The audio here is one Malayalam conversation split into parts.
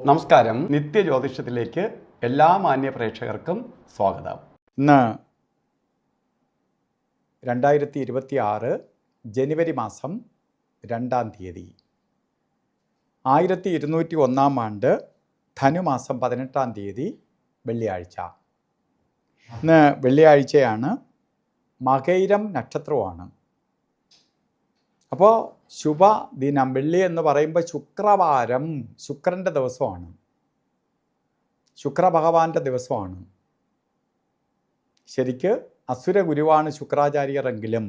നമസ്കാരം. നിത്യജ്യോതിഷത്തിലേക്ക് എല്ലാ മാന്യ പ്രേക്ഷകർക്കും സ്വാഗതം. ഇന്ന് 2026 ജനുവരി മാസം 2-ാം തീയതി 1201 ആണ്ട് ധനുമാസം 18-ാം തീയതി വെള്ളിയാഴ്ച. ഇന്ന് വെള്ളിയാഴ്ചയാണ്, മകയിരം നക്ഷത്രമാണ്. അപ്പോൾ ശുഭദിനം വെള്ളി എന്ന് പറയുമ്പോൾ ശുക്രവാരം, ശുക്രൻ്റെ ദിവസമാണ്, ശുക്രഭഗവാന്റെ ദിവസമാണ്. ശരിക്ക് അസുര ഗുരുവാണ് ശുക്രാചാര്യരെങ്കിലും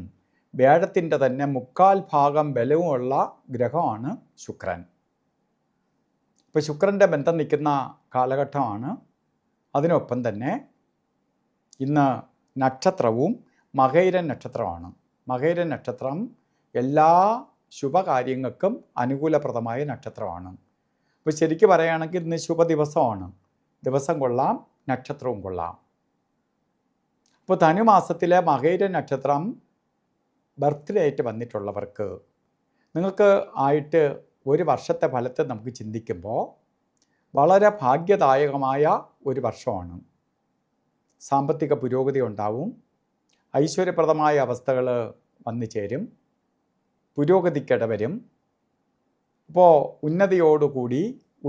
വേഴത്തിൻ്റെ തന്നെ 3/4 ബലവുമുള്ള ഗ്രഹമാണ് ശുക്രൻ. ഇപ്പോൾ ശുക്രൻ്റെ ബന്ധം നിൽക്കുന്ന കാലഘട്ടമാണ്. അതിനൊപ്പം തന്നെ ഇന്ന് നക്ഷത്രവും മകയിരം നക്ഷത്രമാണ്. മകയിരം നക്ഷത്രം എല്ലാ ശുഭകാര്യങ്ങൾക്കും അനുകൂലപ്രദമായ നക്ഷത്രമാണ്. അപ്പോൾ ശരിക്കും പറയുകയാണെങ്കിൽ ഇന്ന് ശുഭദിവസമാണ്. ദിവസം കൊള്ളാം, നക്ഷത്രവും കൊള്ളാം. അപ്പോൾ ധനുമാസത്തിലെ മകയിരം നക്ഷത്രം ബർത്ത്ഡേ ആയിട്ട് വന്നിട്ടുള്ളവർക്ക് നിങ്ങൾക്ക് ആയിട്ട് ഒരു വർഷത്തെ ഫലത്തെ നമുക്ക് ചിന്തിക്കുമ്പോൾ വളരെ ഭാഗ്യദായകമായ ഒരു വർഷമാണ്. സാമ്പത്തിക പുരോഗതി ഉണ്ടാവും, ഐശ്വര്യപ്രദമായ അവസ്ഥകൾ വന്നു ചേരും, പുരോഗതിക്കിടവരും. ഇപ്പോൾ ഉന്നതിയോടുകൂടി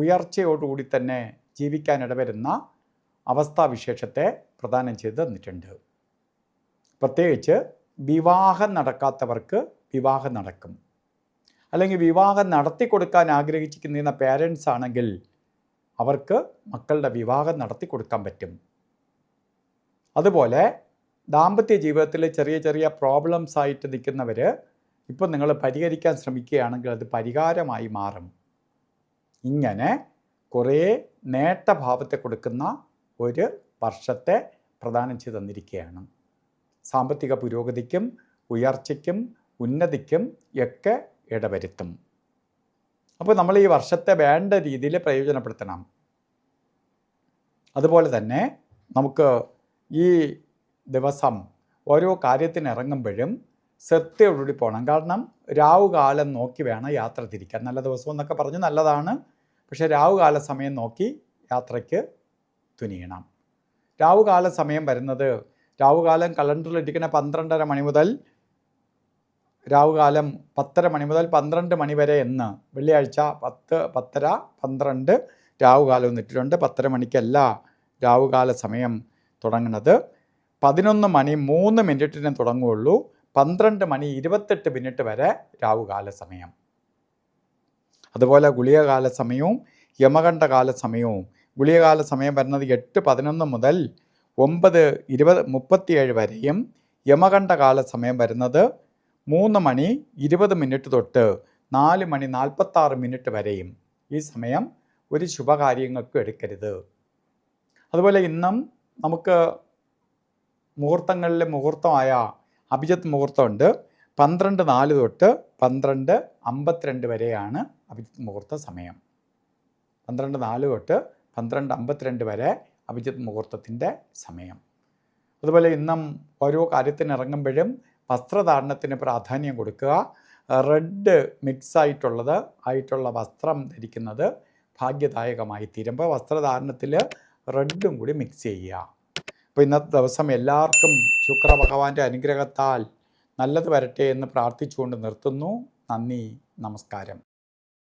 ഉയർച്ചയോടുകൂടി തന്നെ ജീവിക്കാനിടവരുന്ന അവസ്ഥാവിശേഷത്തെ പ്രദാനം ചെയ്ത് തന്നിട്ടുണ്ട്. പ്രത്യേകിച്ച് വിവാഹം നടക്കാത്തവർക്ക് വിവാഹം നടക്കും, അല്ലെങ്കിൽ വിവാഹം നടത്തി കൊടുക്കാൻ ആഗ്രഹിച്ചിരിക്കുന്ന പേരൻസ് ആണെങ്കിൽ അവർക്ക് മക്കളുടെ വിവാഹം നടത്തി കൊടുക്കാൻ പറ്റും. അതുപോലെ ദാമ്പത്യ ജീവിതത്തിൽ ചെറിയ ചെറിയ പ്രോബ്ലംസ് ആയിട്ട് നിൽക്കുന്നവർ ഇപ്പോൾ നിങ്ങൾ പരിഹരിക്കാൻ ശ്രമിക്കുകയാണെങ്കിൽ അത് പരിഹാരമായി മാറും. ഇങ്ങനെ കുറേ നേട്ടഭാവത്തെ കൊടുക്കുന്ന ഒരു വർഷത്തെ പ്രദാനം ചെയ്ത് തന്നിരിക്കുകയാണ്. സാമ്പത്തിക പുരോഗതിക്കും ഉയർച്ചയ്ക്കും ഉന്നതിക്കും ഒക്കെ ഇടവരുത്തും. അപ്പോൾ നമ്മൾ ഈ വർഷത്തെ വേണ്ട രീതിയിൽ പ്രയോജനപ്പെടുത്തണം. അതുപോലെ തന്നെ നമുക്ക് ഈ ദിവസം ഓരോ കാര്യത്തിന് ഇറങ്ങുമ്പോഴും ശ്രദ്ധയോടുകൂടി പോകണം. കാരണം രാവുകാലം നോക്കി വേണം യാത്ര തിരിക്കാൻ. നല്ല ദിവസം എന്നൊക്കെ പറഞ്ഞ് നല്ലതാണ്, പക്ഷേ രാവുകാല സമയം നോക്കി യാത്രയ്ക്ക് തുനിയണം. രാവുകാല സമയം വരുന്നത്, രാവുകാലം കലണ്ടറിൽ ഇരിക്കുന്ന 12:30 മണി മുതൽ, രാവുകാലം 10:30 മണി മുതൽ 12 മണി വരെ എന്ന്. വെള്ളിയാഴ്ച 10, 10:30, 12 രാവുകാലം എന്നിട്ടിട്ടുണ്ട്. 10:30 മണിക്കല്ല രാവുകാല സമയം തുടങ്ങുന്നത്. 11 മണി 3 മിനിറ്റിന് തുടങ്ങുകയുള്ളൂ. 12 മണി 28 മിനിറ്റ് വരെ രാവുകാല സമയം. അതുപോലെ ഗുളികകാല സമയവും യമകണ്ഠകാല സമയവും. ഗുളികകാല സമയം വരുന്നത് 8:11 മുതൽ 9:37 വരെയും, യമകണ്ഠകാല സമയം വരുന്നത് 3 മണി 20 മിനിറ്റ് തൊട്ട് 4 മണി 46 മിനിറ്റ് വരെയും. ഈ സമയം ഒരു ശുഭകാര്യങ്ങൾക്കും എടുക്കരുത്. അതുപോലെ ഇന്നും നമുക്ക് മുഹൂർത്തങ്ങളിലെ മുഹൂർത്തമായ അഭിജിത്ത് മുഹൂർത്തമുണ്ട്. 12:04 തൊട്ട് 12:52 വരെയാണ് അഭിജിത്ത് മുഹൂർത്ത സമയം. 12:04 തൊട്ട് 12:52 വരെ അഭിജിത്ത് മുഹൂർത്തത്തിൻ്റെ സമയം. അതുപോലെ ഇന്നും ഓരോ കാര്യത്തിന് ഇറങ്ങുമ്പോഴും വസ്ത്രധാരണത്തിന് പ്രാധാന്യം കൊടുക്കുക. റെഡ് മിക്സ് ആയിട്ടുള്ള വസ്ത്രം ധരിക്കുന്നത് ഭാഗ്യദായകമായി തീരുമ്പോൾ വസ്ത്രധാരണത്തിൽ റെഡും കൂടി മിക്സ് ചെയ്യുക. അപ്പോൾ ഇന്നത്തെ ദിവസം എല്ലാവർക്കും ശുക്രഭഗവാന്റെ അനുഗ്രഹത്താൽ നല്ലത് വരട്ടെ എന്ന് പ്രാർത്ഥിച്ചുകൊണ്ട് നിർത്തുന്നു. നന്ദി, നമസ്കാരം.